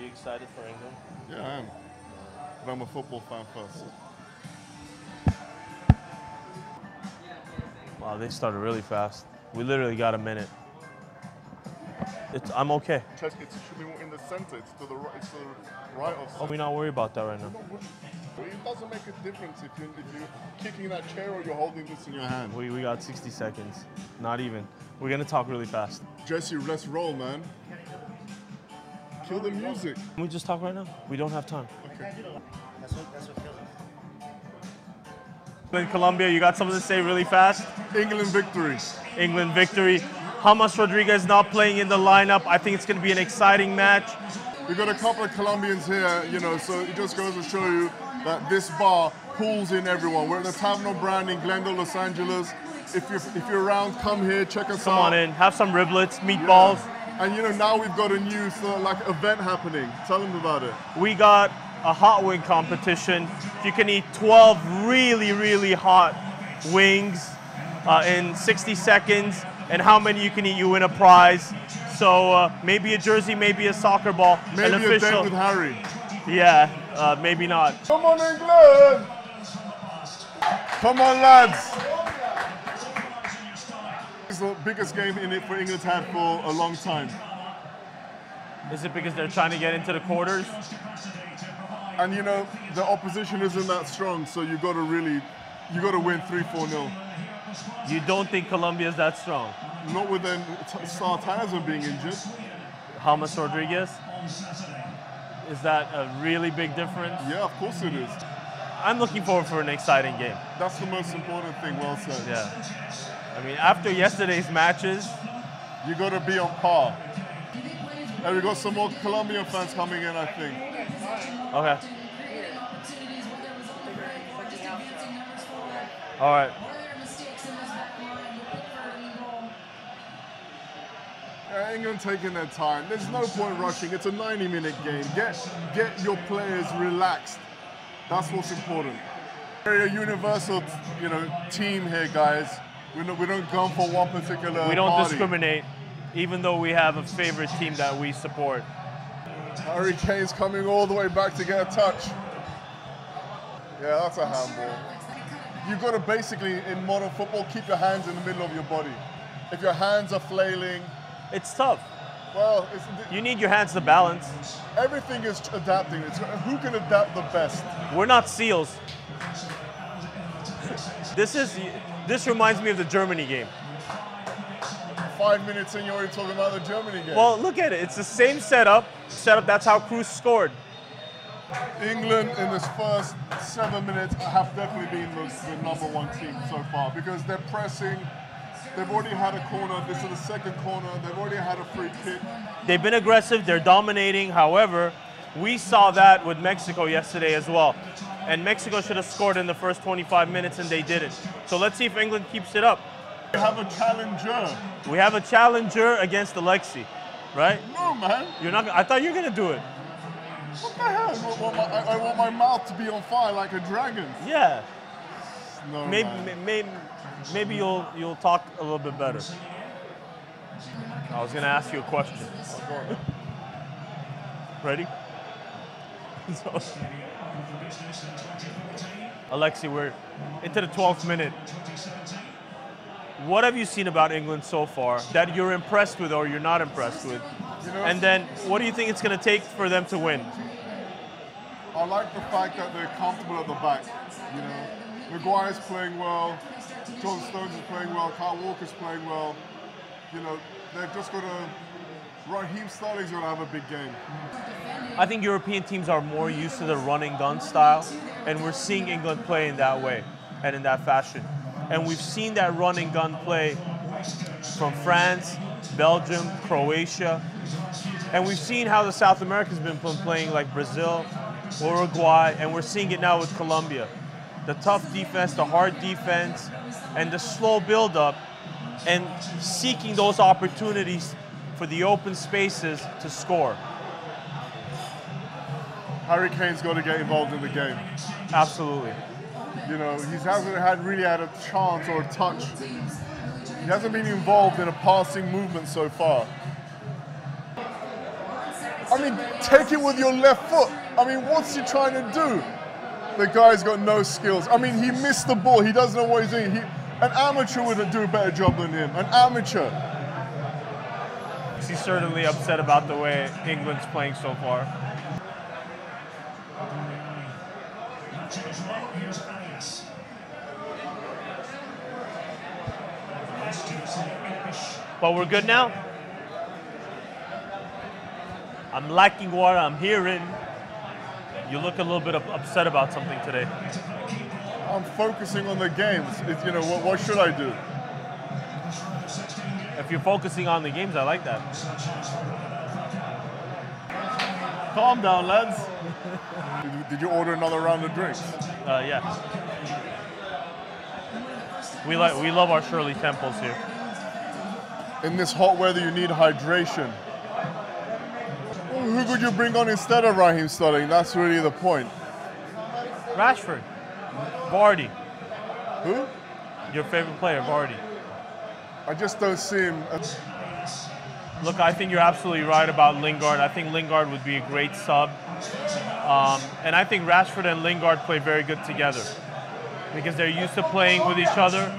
you excited for England? Yeah, I am. But I'm a football fan first. Wow, they started really fast. We literally got a minute. I'm okay. It should be in the center. It's to the right. It's to the right of center. Oh, we're not worried about that right now. It doesn't make a difference if you're kicking that chair or you're holding this in your hand. We got 60 seconds. Not even. We're gonna talk really fast. Jesse, let's roll, man. Kill the music. Can we just talk right now? We don't have time. Okay. That's what kills us. England, Colombia, you got something to say really fast? England victory. England victory. James Rodriguez not playing in the lineup. I think it's going to be an exciting match. We've got a couple of Colombians here, you know, so it just goes to show you that this bar pulls in everyone. We're at the Tavern in Glendale, Los Angeles. If you're around, come here, check us out. Come on in, have some riblets, meatballs. Yeah. And you know, now we've got a new event happening. Tell them about it. We got a hot wing competition. You can eat 12 really, really hot wings in 60 seconds. And how many you can eat, you win a prize. So maybe a jersey, maybe a soccer ball. Maybe an official. A date with Harry. Yeah, maybe not. Come on, England! Come on, lads! It's the biggest game in it for England to have for a long time. Is it because they're trying to get into the quarters? And you know, the opposition isn't that strong, so you got to win 3-4-0. You don't think Colombia is that strong? Not with their star Tavern being injured. James Rodriguez? Is that a really big difference? Yeah, of course it is. I'm looking forward for an exciting game. That's the most important thing, well said. Yeah. I mean, after yesterday's matches, you got to be on par. And we got some more Colombian fans coming in, I think. Okay. All right. England taking their time. There's no point rushing. It's a 90-minute game. Get your players relaxed. That's what's important. We're a universal, team here, guys. We don't come for one particular We don't party. discriminate, even though we have a favorite team that we support. Harry Kane's coming all the way back to get a touch. Yeah, that's a handball. You've got to basically, in modern football, keep your hands in the middle of your body. If your hands are flailing, it's tough. Well, you need your hands to balance. Everything is adapting. It's who can adapt the best. We're not seals. This reminds me of the Germany game. 5 minutes in, you're already talking about the Germany game. Well, look at it. It's the same setup. That's how Cruz scored. England in this first 7 minutes have definitely been the #1 team so far because they're pressing. They've already had a corner. This is the second corner. They've already had a free kick. They've been aggressive. They're dominating. However, we saw that with Mexico yesterday as well. And Mexico should have scored in the first 25 minutes, and they didn't. So let's see if England keeps it up. We have a challenger. We have a challenger against Alexi, right? No, man. You're not. I thought you were gonna do it. What the hell? I want my mouth to be on fire like a dragon's. Yeah. No, Maybe you'll talk a little bit better. I was gonna ask you a question. Ready? Alexi, we're into the 12th minute. What have you seen about England so far that you're impressed with or you're not impressed with? And then what do you think it's going to take for them to win? I like the fact that they're comfortable at the back. Maguire's playing well, John Stones is playing well, Kyle Walker's playing well. They've just got to. Raheem Sterling's going to have a big game. I think European teams are more used to the running gun style, and we're seeing England play in that way and in that fashion. And we've seen that running gun play from France, Belgium, Croatia, and we've seen how the South Americans been playing, like Brazil, Uruguay, and we're seeing it now with Colombia. The tough defense, the hard defense, and the slow build-up, and seeking those opportunities for the open spaces to score. Harry Kane's got to get involved in the game. Absolutely. He hasn't really had a chance or a touch. He hasn't been involved in a passing movement so far. I mean, take it with your left foot. I mean, what's he trying to do? The guy's got no skills. I mean, he missed the ball. He doesn't know what he's doing. An amateur would do a better job than him. An amateur. He's certainly upset about the way England's playing so far. But we're good now? I'm liking what I'm hearing. You look a little bit upset about something today. I'm focusing on the games. You know, what should I do? If you're focusing on the games, I like that. Calm down, lads. Did you order another round of drinks? Yeah. We love our Shirley Temples here. In this hot weather, you need hydration. Who could you bring on instead of Raheem Sterling? That's really the point. Rashford. Vardy. Who? Your favorite player, Vardy. I just don't see him. Look, I think you're absolutely right about Lingard. I think Lingard would be a great sub. And I think Rashford and Lingard play very good together because they're used to playing with each other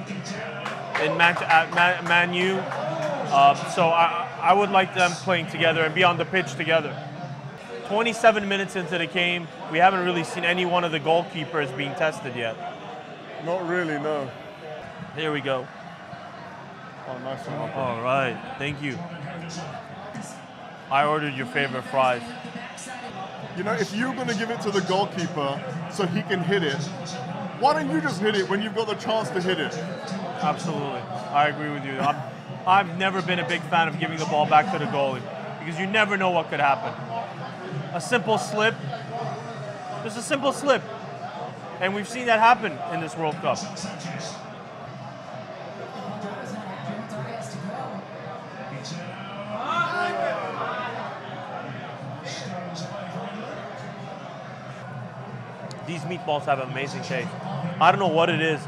in Man U. So I would like them playing together and be on the pitch together. 27 minutes into the game, we haven't really seen any one of the goalkeepers being tested yet. Not really, no. Here we go. Oh, nice one. All right, thank you. I ordered your favorite fries. You know, if you're going to give it to the goalkeeper so he can hit it, why don't you just hit it when you've got the chance to hit it? Absolutely, I agree with you. I've never been a big fan of giving the ball back to the goalie because you never know what could happen. A simple slip, just a simple slip. And we've seen that happen in this World Cup. These meatballs have amazing taste. I don't know what it is.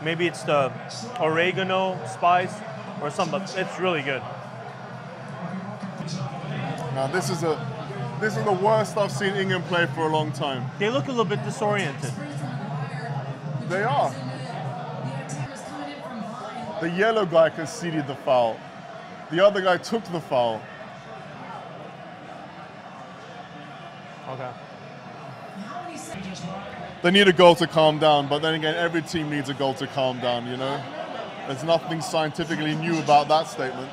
Maybe it's the oregano spice or something, but it's really good. Now this is the worst I've seen England play for a long time. They look a little bit disoriented. They are. The yellow guy conceded the foul. The other guy took the foul. Okay. They need a goal to calm down, but then again, every team needs a goal to calm down, you know? There's nothing scientifically new about that statement.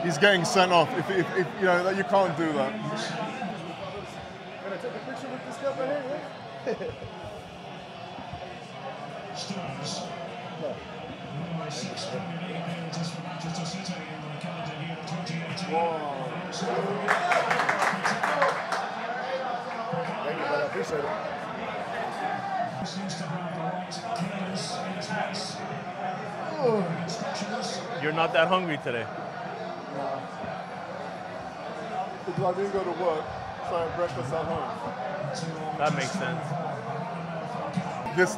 He's getting sent off. If you know, you can't do that. Can I take a picture with this guy right here? Whoa. Thank you, brother. I appreciate it. You're not that hungry today. No. Because I didn't go to work, so I had breakfast at home. That makes sense.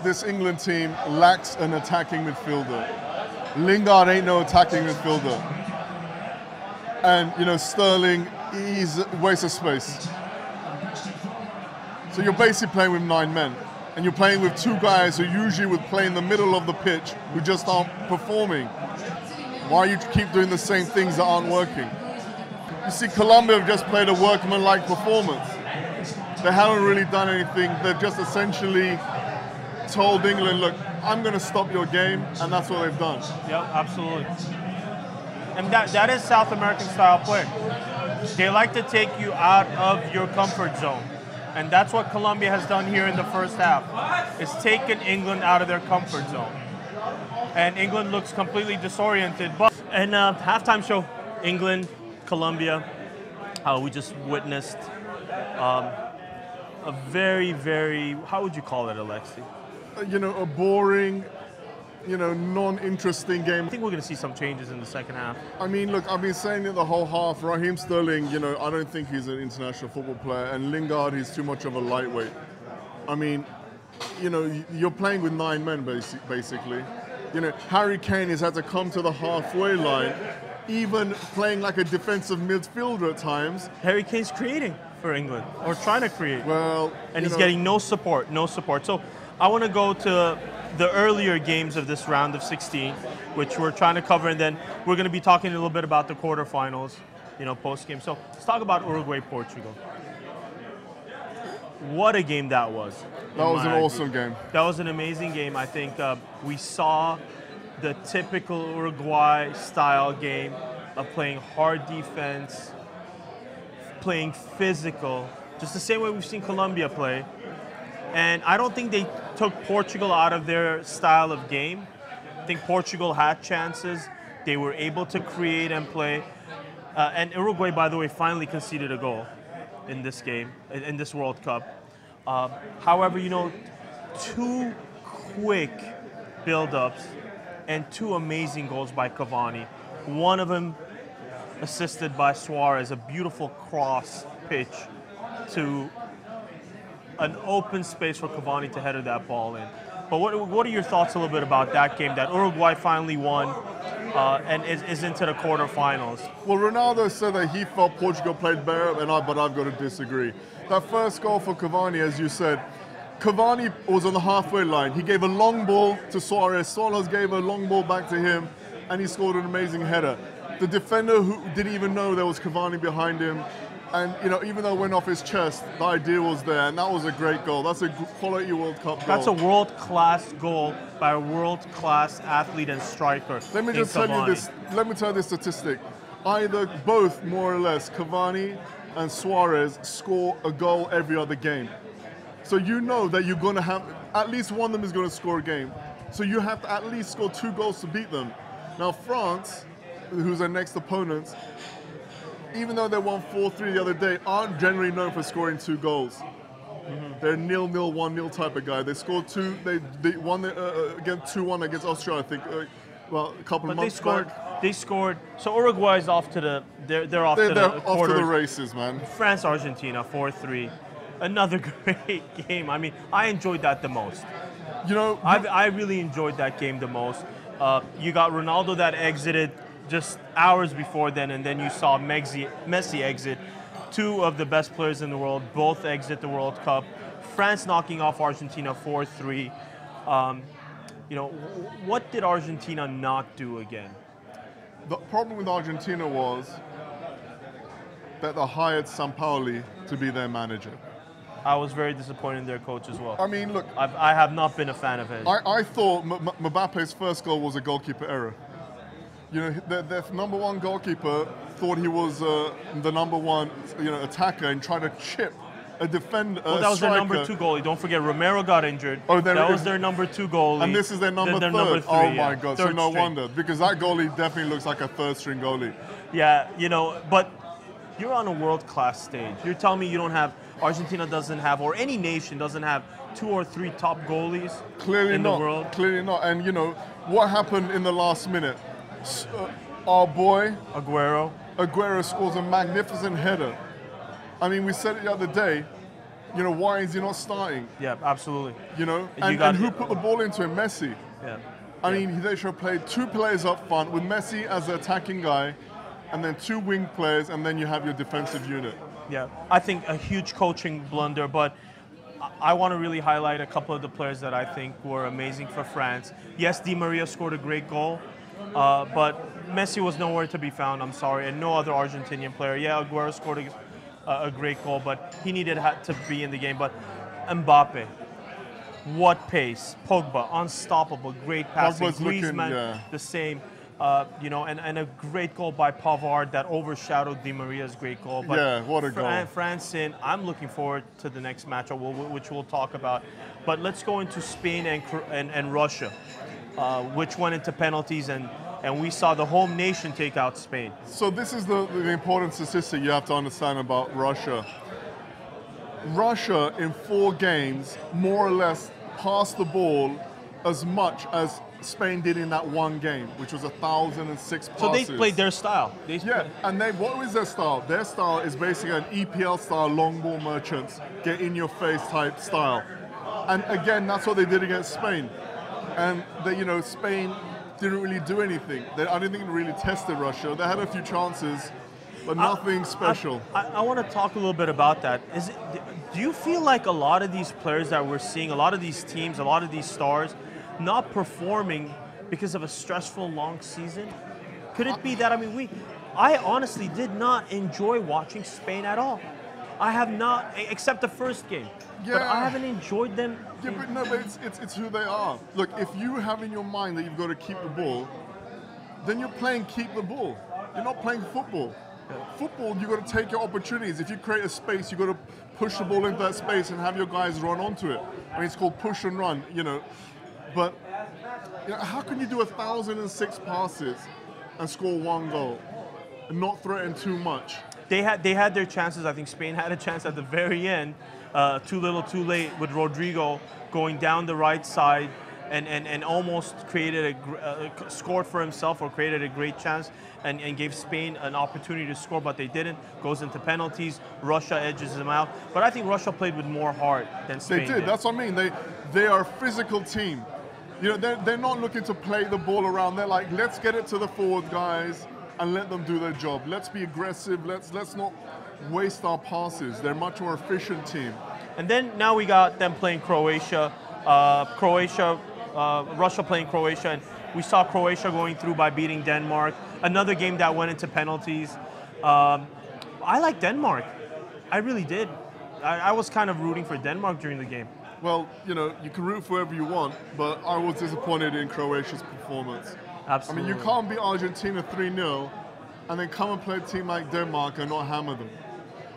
This England team lacks an attacking midfielder. Lingard ain't no attacking midfielder. And, you know, Sterling, he's a waste of space. So you're basically playing with 9 men. And you're playing with 2 guys who usually would play in the middle of the pitch who just aren't performing. Why you keep doing the same things that aren't working? You see, Colombia have just played a workman-like performance. They haven't really done anything. They've just essentially told England, look, I'm going to stop your game, and that's what they've done. Yep, absolutely. And that is South American style play. They like to take you out of your comfort zone. And that's what Colombia has done here in the first half, is taken England out of their comfort zone. And England looks completely disoriented. But and halftime show, England, Colombia, we just witnessed a very, very, how would you call it, Alexi? You know, a boring, you know, non-interesting game. I think we're going to see some changes in the second half. I mean, look, I've been saying it the whole half. Raheem Sterling, you know, I don't think he's an international football player. And Lingard, he's too much of a lightweight. I mean, you know, you're playing with 9 men, basically. You know, Harry Kane has had to come to the halfway line, even playing like a defensive midfielder at times. Harry Kane's creating for England, or trying to create. Well, and he's getting no support. So I want to go to the earlier games of this round of 16, which we're trying to cover, and then we're going to be talking a little bit about the quarterfinals, post game. So let's talk about Uruguay-Portugal. What a game that was. That was an awesome game. That was an amazing game. I think we saw the typical Uruguay-style game of playing hard defense, playing physical, just the same way we've seen Colombia play. And I don't think they took Portugal out of their style of game. I think Portugal had chances. They were able to create and play. And Uruguay, by the way, finally conceded a goal in this game, in this World Cup. However, two quick build-ups and two amazing goals by Cavani. One of them assisted by Suarez, a beautiful cross pitch to an open space for Cavani to header that ball in. But what are your thoughts a little bit about that game that Uruguay finally won and is into the quarterfinals? Well, Ronaldo said that he felt Portugal played better, but I've got to disagree. That first goal for Cavani, as you said, Cavani was on the halfway line. He gave a long ball to Suarez. Suarez gave a long ball back to him, and he scored an amazing header. The defender who didn't even know there was Cavani behind him, and even though it went off his chest, the idea was there, and that was a great goal. That's a quality World Cup goal. That's a world-class goal by a world-class athlete and striker. Let me just tell you this. Let me tell you this statistic. Both, more or less, Cavani and Suarez score a goal every other game. So you know that you're going to have, at least one of them is going to score a game. So you have to at least score 2 goals to beat them. Now France, who's their next opponents, even though they won 4-3 the other day, aren't generally known for scoring 2 goals. Mm-hmm. They're 0-0, 1-0 type of guy. They scored 2. They won against 2-1 against Austria, I think. A couple of months back. They scored. So Uruguay's off to the. They're off to the quarters. Off to the races, man. France, Argentina, 4-3. Another great game. I mean, I enjoyed that the most. I really enjoyed that game the most. You got Ronaldo that exited just hours before then, and then you saw Messi exit. 2 of the best players in the world, both exit the World Cup. France knocking off Argentina 4-3. What did Argentina not do again? The problem with Argentina was that they hired Sampaoli to be their manager. I was very disappointed in their coach as well. I mean, look. I have not been a fan of his. I thought Mbappe's first goal was a goalkeeper error. Their number 1 goalkeeper thought he was the number 1 attacker and tried to chip a defender. Well, that was their number 2 goalie. Don't forget, Romero got injured. That was their number 2 goalie. And this is their number 3. Number 3, oh my God! Third so no string. wonder, because that goalie definitely looks like a 3rd-string goalie. Yeah, but you're on a world-class stage. You're telling me Argentina doesn't have, or any nation doesn't have 2 or 3 top goalies in the world? Clearly not. And what happened in the last minute? Our boy Aguero scores a magnificent header. I mean, we said it the other day. Why is he not starting? Yeah, absolutely. And who put the ball into him? Messi. Yeah. I mean, they should have played 2 players up front with Messi as the attacking guy, and then 2 wing players, and then you have your defensive unit. Yeah, I think a huge coaching blunder, but I want to really highlight a couple of the players that I think were amazing for France. Yes, Di Maria scored a great goal, but Messi was nowhere to be found, I'm sorry, and no other Argentinian player. Yeah, Aguero scored a great goal, but he needed to be in the game. But Mbappe, what pace. Pogba, unstoppable, great passing. Griezmann, the same. And a great goal by Pavard that overshadowed Di Maria's great goal. But what a goal. France I'm looking forward to the next matchup, which we'll talk about. But let's go into Spain and Russia, which went into penalties, and we saw the home nation take out Spain. So this is the important statistic you have to understand about Russia. Russia, in 4 games, more or less passed the ball as much as Spain did in that 1 game, which was 1,006 passes. So they played their style. What was their style? Their style is basically an EPL style, long ball merchants, get in your face type style. And again, that's what they did against Spain. and that, you know, Spain didn't really do anything. I don't think they really tested Russia. They had a few chances, but nothing special. I want to talk a little bit about that. Do you feel like a lot of these players that we're seeing, a lot of these teams, a lot of these stars, not performing because of a stressful long season? Could it be that? I mean, I honestly did not enjoy watching Spain at all. I have not, except the first game. Yeah. But I haven't enjoyed them. Yeah, but no, but it's who they are. Look, if you have in your mind that you've got to keep the ball, then you're playing keep the ball. You're not playing football. Football, you've got to take your opportunities. If you create a space, you've got to push the ball into that space and have your guys run onto it. I mean, it's called push and run, you know. But you know, how can you do 1,006 passes and score 1 goal and not threaten too much? They had their chances. I think Spain had a chance at the very end, too little, too late, with Rodrigo going down the right side and almost created scored for himself or created a great chance and gave Spain an opportunity to score, but they didn't. Goes into penalties. Russia edges them out. But I think Russia played with more heart than Spain did. That's what I mean. They are a physical team. You know, they're not looking to play the ball around. They're like, let's get it to the forward guys and let them do their job. Let's be aggressive. Let's not waste our passes. They're a much more efficient team. And then now we got them playing Croatia. Russia playing Croatia, and we saw Croatia going through by beating Denmark. Another game that went into penalties. I like Denmark. I really did. I was kind of rooting for Denmark during the game. Well, you know, you can root for whoever you want, but I was disappointed in Croatia's performance. Absolutely. I mean, you can't beat Argentina 3-0 and then come and play a team like Denmark and not hammer them.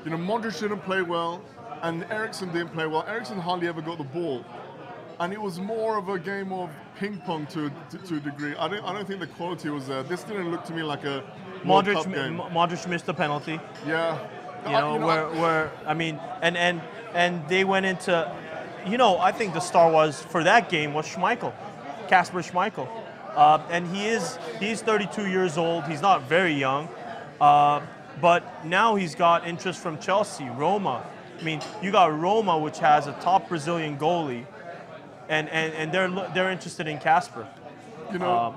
You know, Modric didn't play well, and Eriksen didn't play well. Eriksen hardly ever got the ball. And it was more of a game of ping pong to a degree. I don't think the quality was there. This didn't look to me like a World Cup game. Modric missed the penalty. Yeah. And they went into, you know, I think the star was for that game was Schmeichel, Kasper Schmeichel, and he's 32 years old. He's not very young, but now he's got interest from Chelsea, Roma. I mean, you got Roma, which has a top Brazilian goalie. And they're interested in Kasper. You know,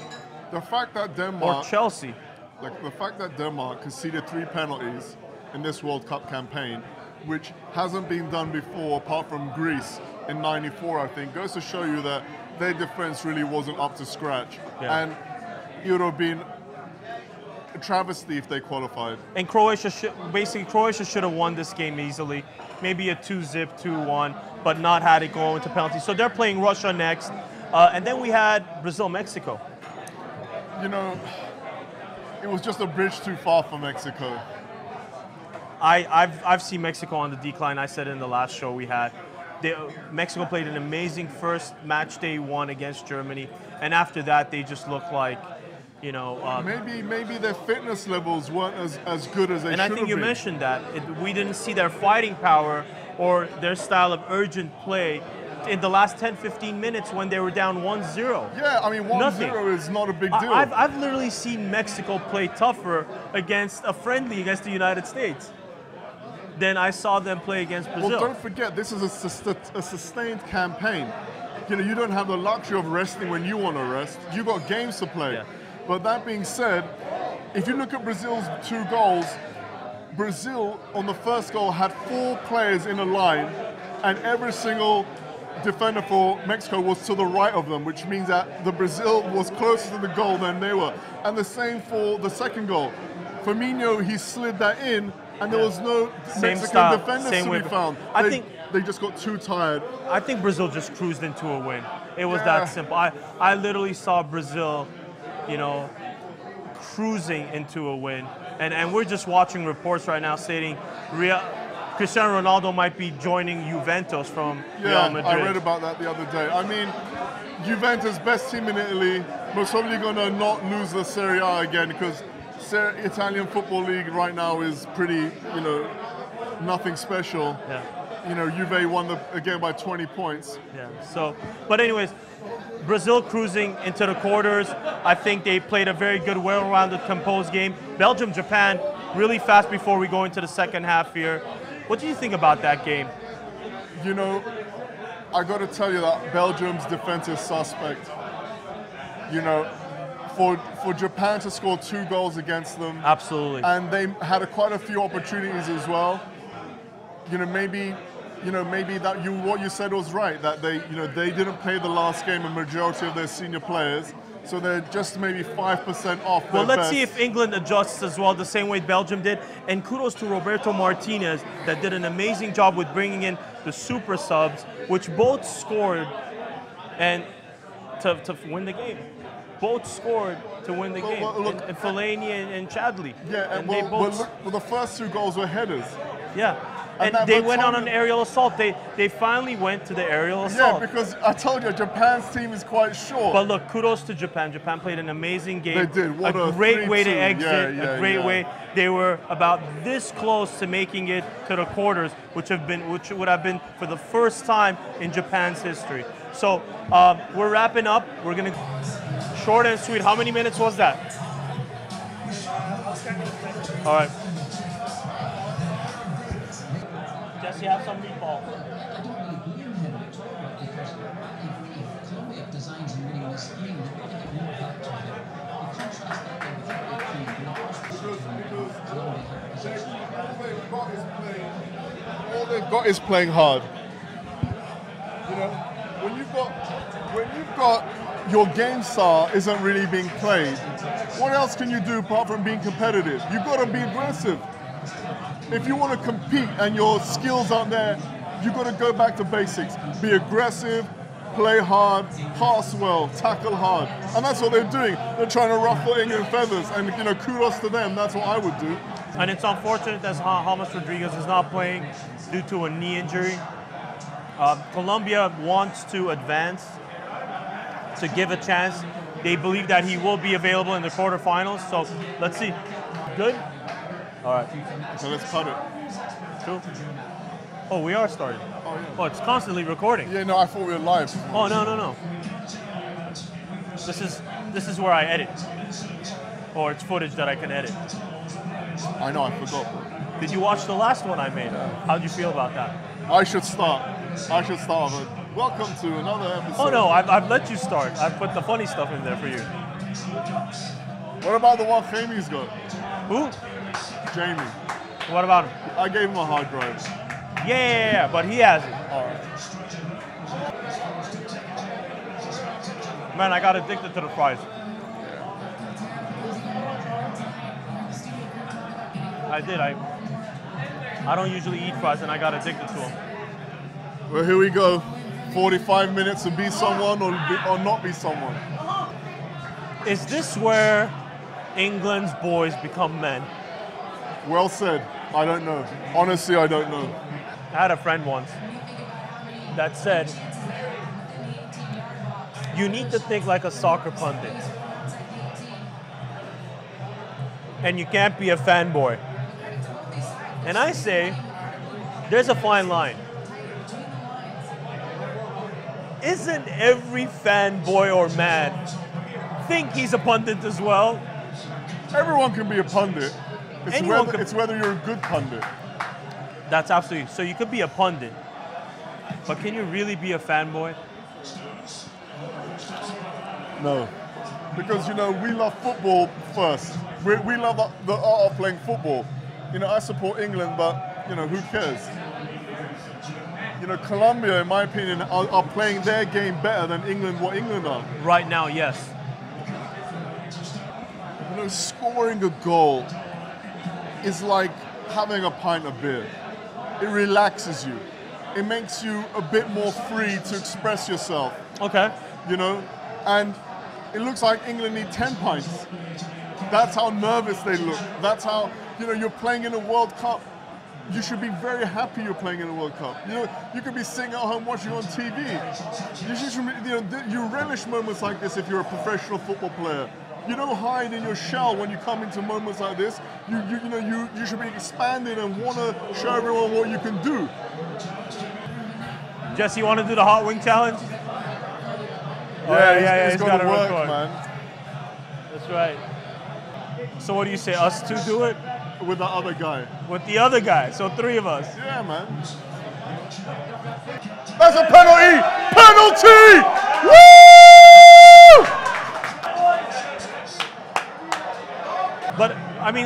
the fact that Denmark or Chelsea, like the fact that Denmark conceded 3 penalties in this World Cup campaign, which hasn't been done before apart from Greece in '94, I think, goes to show you that their defense really wasn't up to scratch. Yeah. And it would have been a travesty if they qualified. And Croatia should have won this game easily. Maybe a 2-zip, 2-1, but not had it go into penalties. So they're playing Russia next. And then we had Brazil-Mexico. You know, it was just a bridge too far for Mexico. I've seen Mexico on the decline. I said in the last show we had. Mexico played an amazing first match day 1 against Germany. And after that, they just looked like, you know, maybe their fitness levels weren't as good as they should have been. And I think you mentioned that. We didn't see their fighting power or their style of urgent play in the last 10, 15 minutes when they were down 1-0. Yeah, I mean, 1-0 is not a big deal. I've literally seen Mexico play tougher against the United States than I saw them play against Brazil. Well, don't forget, this is a sustained campaign. You know, you don't have the luxury of resting when you want to rest. You've got games to play. Yeah. But that being said, if you look at Brazil's 2 goals, Brazil on the first goal had 4 players in a line, and every single defender for Mexico was to the right of them, which means that the Brazil was closer to the goal than they were. And the same for the second goal. Firmino, he slid that in, and there was no Mexican defenders to be found. I think they just got too tired. I think Brazil just cruised into a win. It was that simple. I literally saw Brazil, you know, cruising into a win. And we're just watching reports right now stating Cristiano Ronaldo might be joining Juventus from Real Madrid. I read about that the other day. I mean, Juventus, best team in Italy, most probably going to not lose the Serie A again because Italian Football League right now is pretty, you know, nothing special. Yeah. You know, Juve won the game by 20 points. Yeah. So, but anyways, Brazil cruising into the quarters. I think they played a very good, well-rounded, composed game. Belgium, Japan, really fast before we go into the second half here. What do you think about that game? You know, I got to tell you that Belgium's defense is suspect. you know, for Japan to score 2 goals against them. Absolutely. And they had quite a few opportunities as well. Maybe that what you said was right, that they didn't play the last game, a majority of their senior players, so they're just maybe 5% off. Well, let's see if England adjusts as well, the same way Belgium did. And kudos to Roberto Martinez that did an amazing job with bringing in the super subs, which both scored and to win the game. Both scored to win the game. Look, and Fellaini and Chadley. Yeah, and the first 2 goals were headers. Yeah. And they went on an aerial assault. They finally went to the aerial assault. Yeah, because I told you, Japan's team is quite short. But look, kudos to Japan. Japan played an amazing game. They did. What a great way to 3-2. exit. A great way. They were about this close to making it to the quarters, which would have been for the first time in Japan's history. So we're wrapping up. We're gonna short and sweet. How many minutes was that? All right. Jesse, have some meatballs. All they've got is playing hard. When you've got your game style isn't really being played, what else can you do apart from being competitive? You've got to be aggressive. If you want to compete and your skills aren't there, you've got to go back to basics. Be aggressive, play hard, pass well, tackle hard. And that's what they're doing. They're trying to ruffle England feathers. And kudos to them. That's what I would do. And it's unfortunate that James Rodriguez is not playing due to a knee injury. Colombia wants to advance to give a chance. They believe that he will be available in the quarterfinals. So let's see. Good? All right. So let's cut it. Cool. Oh, we are starting. Oh, yeah. Oh, it's constantly recording. Yeah, no, I thought we were live. Oh, no. This is where I edit. Or it's footage that I can edit. I know, I forgot. Did you watch the last one I made? How'd you feel about that? I should start. But welcome to another episode. Oh, no, I've let you start. I've put the funny stuff in there for you. What about the one Jamie's got? Who? Jamie. What about him? I gave him a hard drive. Yeah, but he has it. All right. Man, I got addicted to the fries. I did. I don't usually eat fries, and I got addicted to them. Well, here we go. 45 minutes to be someone or not be someone. Is this where England's boys become men? Well said. I don't know. Honestly, I don't know. I had a friend once that said, you need to think like a soccer pundit. And you can't be a fanboy. And I say, there's a fine line. Isn't every fanboy or man think he's a pundit as well? Everyone can be a pundit. It's whether you're a good pundit. That's absolutely. So you could be a pundit, but can you really be a fanboy? No. Because, we love football first. We love the art of playing football. I support England, but, who cares? Colombia, in my opinion, are playing their game better than what England are. Right now, yes. Scoring a goal is like having a pint of beer. It relaxes you. It makes you a bit more free to express yourself. Okay. And it looks like England need 10 pints. That's how nervous they look. That's how, you're playing in a World Cup. You should be very happy you're playing in a World Cup. You could be sitting at home watching on TV. You relish moments like this if you're a professional football player. You don't hide in your shell when you come into moments like this. You should be expanding and want to show everyone what you can do. Jesse, you want to do the hot wing challenge? Yeah, it's got to work, man. That's right. So what do you say, us two do it? With the other guy. With the other guy, so 3 of us. Yeah, man. That's a penalty! Penalty! Woo!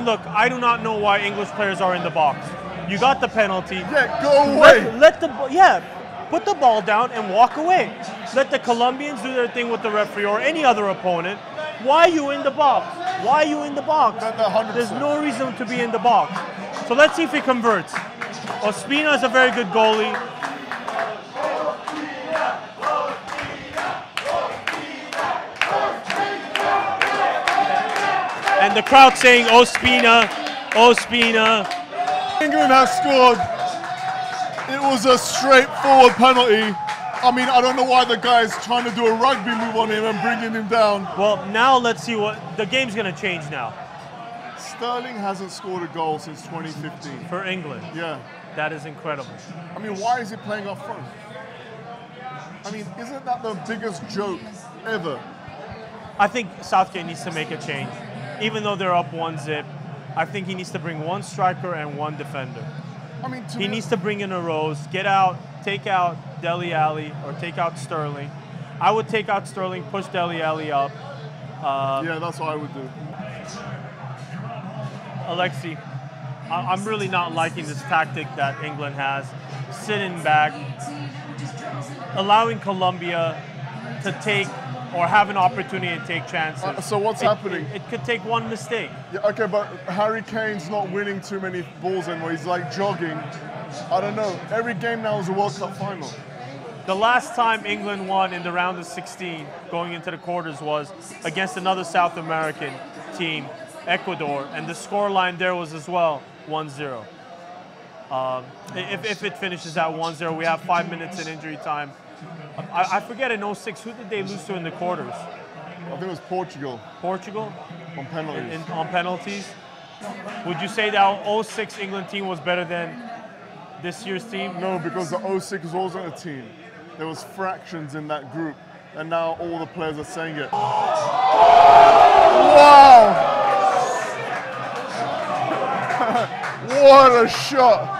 mean, look, I do not know why English players are in the box. You got the penalty. Yeah, go away. Put the ball down and walk away. Let the Colombians do their thing with the referee or any other opponent. Why are you in the box? Why are you in the box? There's no reason to be in the box. So let's see if he converts. Ospina is a very good goalie. And the crowd saying, Ospina, Ospina. England has scored. It was a straightforward penalty. I mean, I don't know why the guy's trying to do a rugby move on him and bringing him down. Well, now let's see what the game's going to change now. Sterling hasn't scored a goal since 2015. For England. Yeah. That is incredible. I mean, why is he playing up front? I mean, isn't that the biggest joke ever? I think Southgate needs to make a change. Even though they're up 1-0, I think he needs to bring one striker and one defender. I mean, he needs to bring in a Rose, take out Dele Alli or take out Sterling. I would take out Sterling, push Dele Alli up. Yeah, that's what I would do. Alexi, I'm really not liking this tactic that England has. Sitting back, allowing Colombia to take or have an opportunity to take chances. So what's happening? It could take one mistake. Yeah, okay, but Harry Kane's not winning too many balls anymore. He's like jogging. I don't know. Every game now is a World Cup final. The last time England won in the round of 16, going into the quarters, was against another South American team, Ecuador, and the scoreline there was as well 1-0. If it finishes at 1-0, we have 5 minutes in injury time. I forget in 06, who did they lose to in the quarters? I think it was Portugal. Portugal? On penalties. On penalties? Would you say that 06 England team was better than this year's team? No, because the 06 wasn't a team. There was fractions in that group, and now all the players are saying it. Wow! What a shot!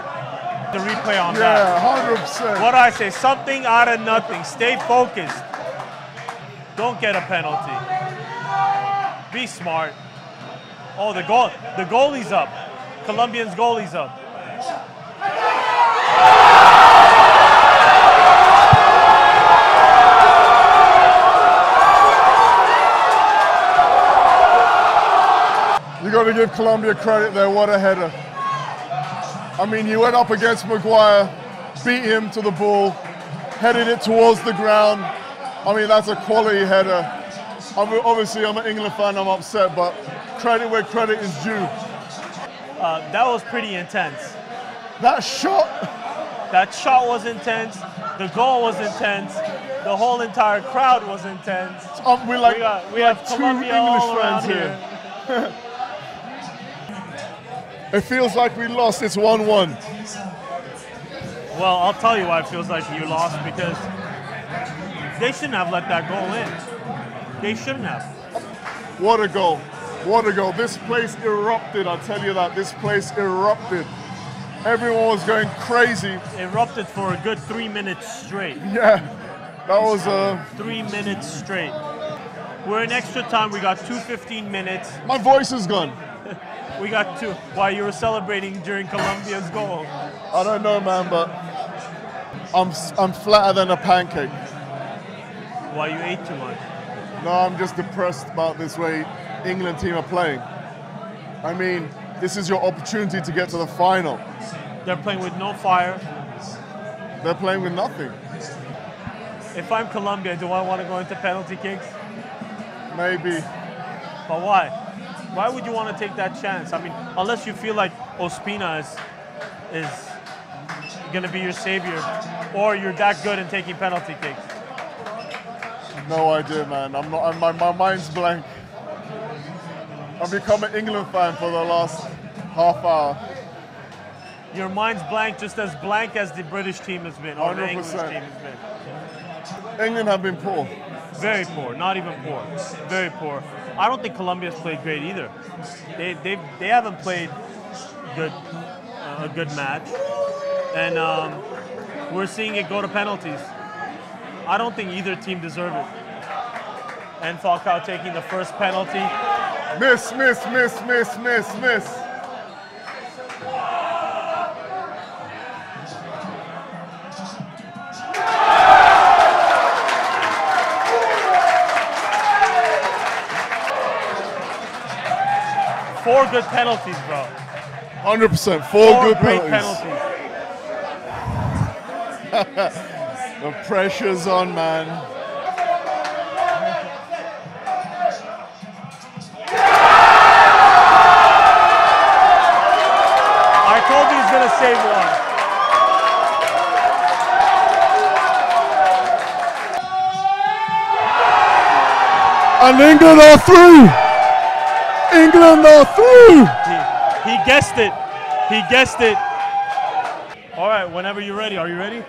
The replay on that. Yeah, 100%. What do I say? Something out of nothing. Stay focused. Don't get a penalty. Be smart. Oh, the goalie's up. Colombian's goalie's up. You got to give Colombia credit there. What a header. I mean, he went up against Maguire, beat him to the ball, headed it towards the ground. I mean, that's a quality header. Obviously, I'm an England fan, I'm upset, but credit where credit is due. That was pretty intense. That shot was intense. The goal was intense. The whole entire crowd was intense. We have two Colombia English fans here. It feels like we lost. It's 1-1. Well, I'll tell you why it feels like you lost, because they shouldn't have let that goal in. They shouldn't have. What a goal. What a goal. This place erupted, I'll tell you that. This place erupted. Everyone was going crazy. Erupted for a good 3 minutes straight. Yeah, that was 3 minutes straight. We're in extra time. We got 2:15 minutes. My voice is gone. We got two. Why, you were celebrating during Colombia's goal? I don't know, man, but I'm flatter than a pancake. Why, you ate too much? No, I'm just depressed about this way England team are playing. I mean, this is your opportunity to get to the final. They're playing with no fire. They're playing with nothing. If I'm Colombia, do I want to go into penalty kicks? Maybe. But why? Why would you want to take that chance? I mean, unless you feel like Ospina is going to be your savior, or you're that good in taking penalty kicks. No idea, man. I'm not. My mind's blank. I've become an England fan for the last half hour. Your mind's blank, just as blank as the British team has been, or the 100%. English team has been. England have been poor. Very poor, not even poor. Very poor. I don't think Colombia's played great either. They haven't played a good match, and we're seeing it go to penalties. I don't think either team deserved it. And Falcao taking the first penalty. Miss, miss, miss, miss, miss, miss. Four good penalties, bro. 100%. Four good great penalties. The pressure's on, man. I told you he's going to save one. And England are through! England are through! He guessed it. He guessed it. All right, whenever you're ready. Are you ready?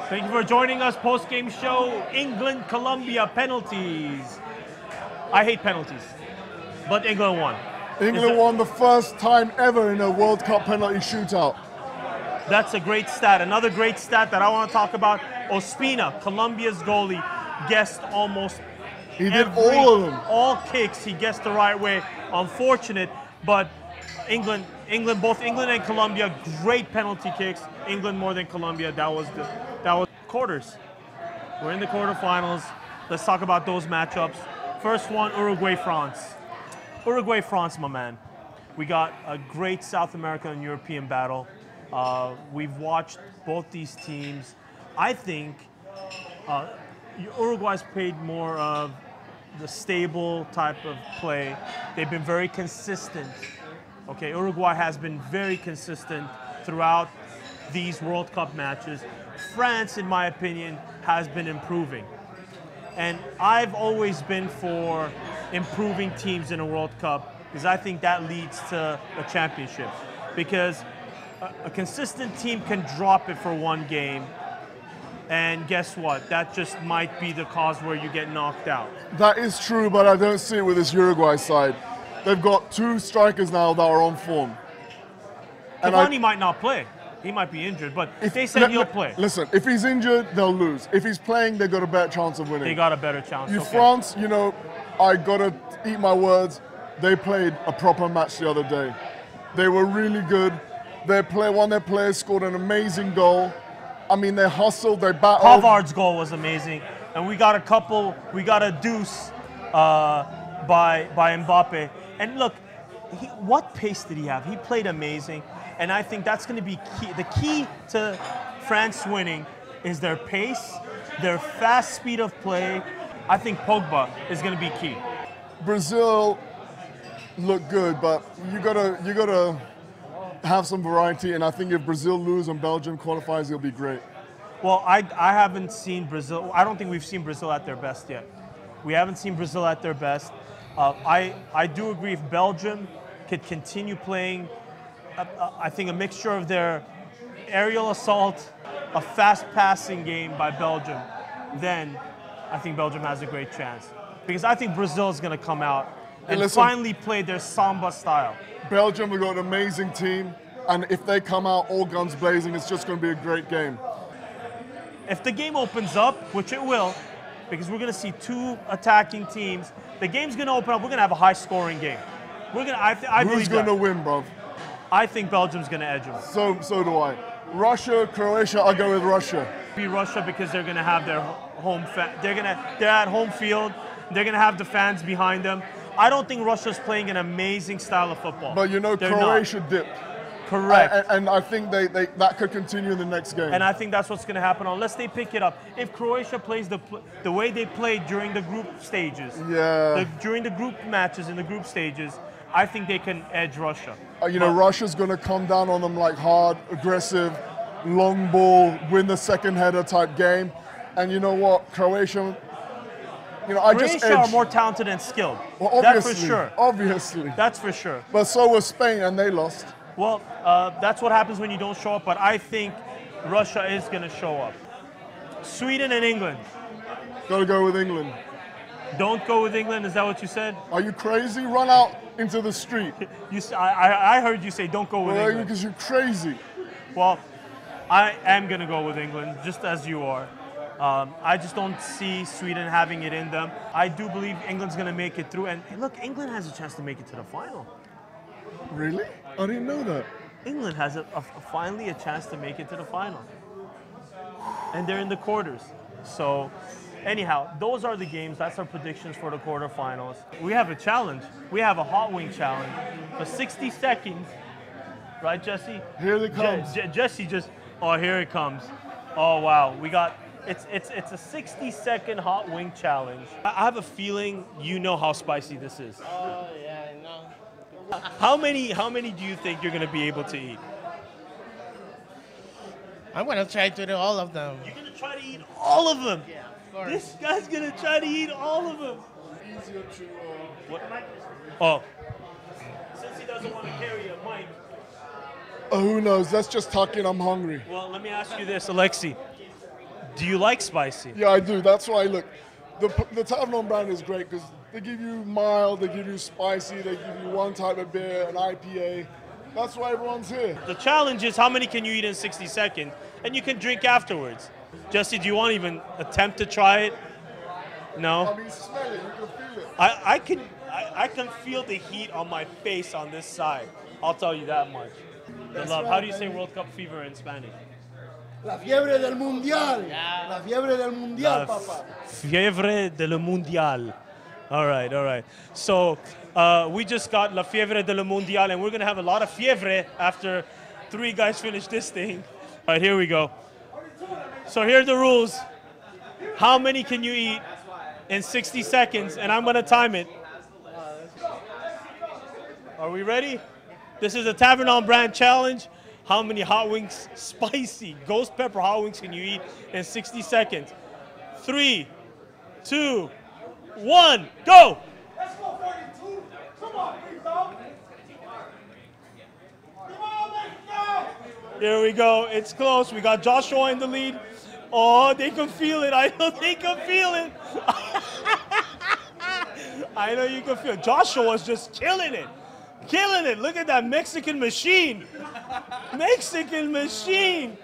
Thank you for joining us. Post-game show, England, Colombia penalties. I hate penalties, but England won. England won the first time ever in a World Cup penalty shootout. That's a great stat. Another great stat that I want to talk about, Ospina, Colombia's goalie, guessed almost He did all of them. All kicks, he guessed the right way. Unfortunate, but both England and Colombia, great penalty kicks. England more than Colombia. That was quarters. We're in the quarterfinals. Let's talk about those matchups. First one, Uruguay-France. Uruguay-France, my man. We got a great South American and European battle. We've watched both these teams. I think Uruguay's played more of the stable type of play. They've been very consistent. Okay, Uruguay has been very consistent throughout these World Cup matches. France, in my opinion, has been improving. And I've always been for improving teams in a World Cup because I think that leads to a championship. Because a consistent team can drop it for one game, and guess what? That just might be the cause where you get knocked out. That is true, but I don't see it with this Uruguay side. They've got two strikers now that are on form. Cavani might not play. He might be injured, but if they said he'll play. Listen, if he's injured, they'll lose. If he's playing, they've got a better chance of winning. They got a better chance. France, you know, I got to eat my words. They played a proper match the other day. They were really good. One of their players scored an amazing goal. I mean, they hustled, they battled. Pavard's goal was amazing. And we got a deuce by Mbappe. And look, what pace did he have? He played amazing. And I think that's going to be key. The key to France winning is their pace, their fast speed of play. I think Pogba is going to be key. Brazil look good, but you gotta have some variety. And I think if Brazil lose and Belgium qualifies, it'll be great. Well, I haven't seen Brazil. I don't think we've seen Brazil at their best yet. We haven't seen Brazil at their best. I do agree if Belgium could continue playing, I think a mixture of their aerial assault, a fast passing game by Belgium, then I think Belgium has a great chance. Because I think Brazil is going to come out and finally play their samba style. Belgium have got an amazing team, and if they come out all guns blazing, it's just going to be a great game. If the game opens up, which it will, because we're going to see two attacking teams, the game's going to open up. We're going to have a high-scoring game. We're going to. I Who's going to win, bro? I think Belgium's going to edge them. So do I. Russia, Croatia. I'll go with Russia. Be Russia because they're going to have their home. They're at home field. They're going to have the fans behind them. I don't think Russia's playing an amazing style of football. But you know, Croatia dipped. Correct. And I think that could continue in the next game. And I think that's what's going to happen unless they pick it up. If Croatia plays the way they played during the group stages, during the group matches in the group stages, I think they can edge Russia. Russia's going to come down on them like hard, aggressive, long ball, win the second header type game. And you know what? Croatia, Croatia are more talented and skilled. Well, that's for sure. Obviously. That's for sure. But so was Spain, and they lost. Well, that's what happens when you don't show up, but I think Russia is going to show up. Sweden and England. Got to go with England. Don't go with England, is that what you said? Are you crazy? Run out into the street. I heard you say don't go with England. Because you're crazy. Well, I am going to go with England, just as you are. I just don't see Sweden having it in them. I do believe England's going to make it through. And look, England has a chance to make it to the final. Really? I didn't know that. England has finally a chance to make it to the final. And they're in the quarters. So anyhow, those are the games. That's our predictions for the quarterfinals. We have a challenge. We have a hot wing challenge for 60 seconds. Right, Jesse? Here it comes. Jesse just, oh, here it comes. Oh, wow. We got, it's a 60-second hot wing challenge. I have a feeling you know how spicy this is. Oh, yeah, I know. How many do you think you're going to be able to eat? I'm going to try to do all of them. You're going to try to eat all of them? Yeah, of course. This guy's going to try to eat all of them. Easier to... What? Oh. Since he doesn't want to carry a mic. Oh, who knows? Let's just tuck in. I'm hungry. Well, let me ask you this, Alexi. Do you like spicy? Yeah, I do. That's why, look, the Tavern brand is great because they give you mild, they give you spicy, they give you one type of beer, an IPA. That's why everyone's here. The challenge is how many can you eat in 60 seconds? And you can drink afterwards. Jesse, do you want to even attempt to try it? No? I mean, smell it. You can feel it. I can feel the heat on my face on this side. I'll tell you that much. The love. How do you say World Cup fever in Spanish? La fiebre del mundial. La fiebre del mundial, papá. Fiebre del mundial. All right, all right. So we just got la fiebre del mundial, and we're gonna have a lot of fiebre after 3 guys finish this thing. All right, here we go. So here are the rules. How many can you eat in 60 seconds? And I'm gonna time it. Are we ready? This is a Tavern brand challenge. How many hot wings, spicy ghost pepper hot wings can you eat in 60 seconds? 3, 2, 1, go! Let's go 42. Come on, big dog. Here we go. It's close. We got Joshua in the lead. Oh, they can feel it. I know they can feel it. I know you can feel it. Joshua's just killing it. Killing it. Look at that Mexican machine. Mexican machine.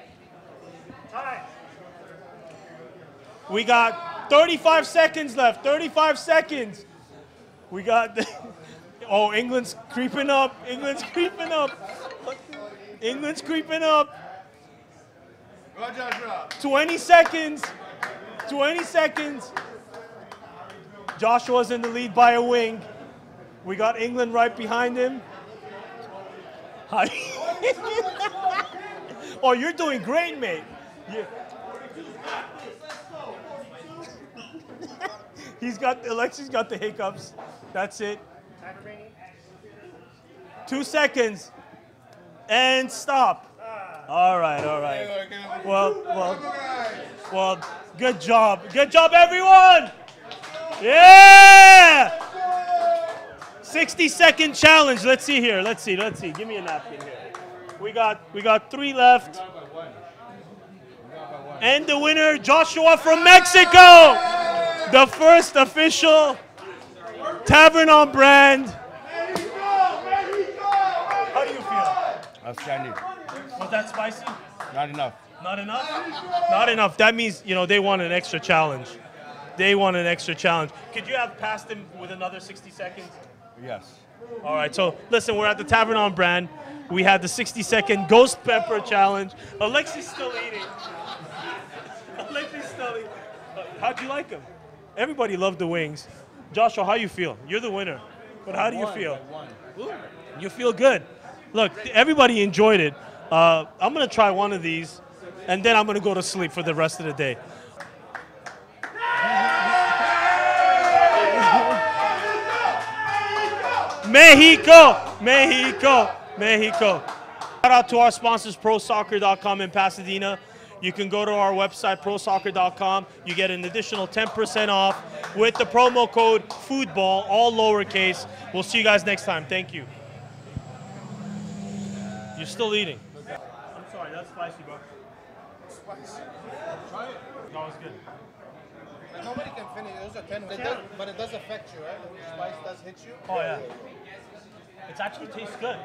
We got 35 seconds left. 35 seconds. We got... Oh, England's creeping up. England's creeping up. England's creeping up. 20 seconds. 20 seconds. Joshua's in the lead by a wing. We got England right behind him. Oh, you're doing great, mate. Alexi's got the hiccups. That's it. 2 seconds. And stop. All right, all right. Well, good job. Good job, everyone. Yeah! 60-second challenge. Let's see here. Let's see. Give me a napkin here. We got 3 left. And the winner, Joshua from Mexico. The first official Tavern brand. How do you feel? Outstanding. Was that spicy? Not enough. Not enough? Not enough. That means, they want an extra challenge. They want an extra challenge. Could you have passed him with another 60 seconds? Yes. All right, so listen, we're at the Tavern brand. We had the 60-second ghost pepper challenge. Alexi's still eating. Alexi's still eating. How'd you like them? Everybody loved the wings. Joshua, how you feel? You're the winner. But how do you feel? You feel good. Look, everybody enjoyed it. I'm going to try one of these, and then I'm going to go to sleep for the rest of the day. Mexico! Mexico! Mexico! Shout out to our sponsors, ProSoccer.com in Pasadena. You can go to our website, ProSoccer.com. You get an additional 10% off with the promo code FoodBall, all lowercase. We'll see you guys next time. Thank you. You're still eating. I'm sorry, that's spicy, bro. Spicy. Try it. No, it's good. Nobody can finish. Those are 10, but it does affect you, right? The spice does hit you. Oh, yeah. It actually tastes good.